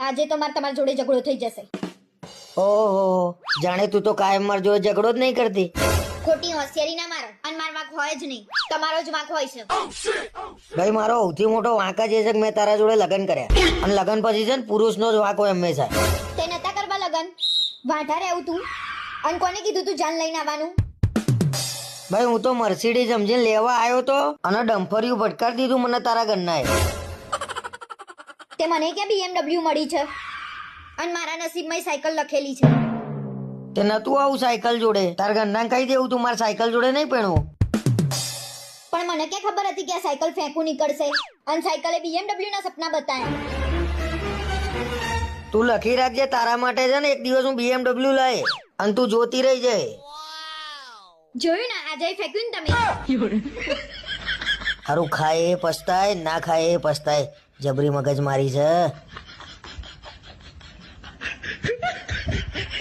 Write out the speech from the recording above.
આજે તો મારે તમારી જોડે ઝઘડો થઈ જશે. ઓહો, જાણે તું તો કાયમ માર જોડે ઝઘડો જ નહીં કરતી. ખોટી હોશિયારી ના મારો, અને મારો વાંક હોય જ નહીં, તમારો જ વાંક હોય છે. ભાઈ મારો સૌથી મોટો વાંક જ એ છે કે મેં તારા જોડે લગ્ન કર્યા, અને લગ્ન પછી છે ને પુરુષનો જ વાંક હોય હંમેશા. તે નતા કરવા લગન, વાંઢા રહેવું તું. અને કોને કીધું તું જાન લઈને આવવાનું? ભાઈ હું તો મર્સિડીઝ સમજીને લેવા આવ્યો તો, અને ડમ્ફરિયું ભટકાડી દીધું મને તારા ઘરના. તે મને ક્યાં BMW મળી છે, અને મારા નસીબમાં સાયકલ લખેલી છે. તે નતું આવું સાયકલ જોડે, તારા ઘરના કહી દેવું તું મારા સાયકલ જોડે નહીં પહેણવું. પણ મને ક્યાં ખબર હતી કે આ સાયકલ ફેંકું નીકળશે, અને સાયકલે BMW ના સપના બતાયા. તું લખી રાખજે, તારા માટે છે ને એક દિવસ હું BMW લાય, અને તું જોતી રહી જાય. જોયું ને, આજે ફેંક્યું ને તમે. હારું ખાય એ પસ્તાય, ના ખાય એ પસ્તાય. જબરી મગજ મારી છે.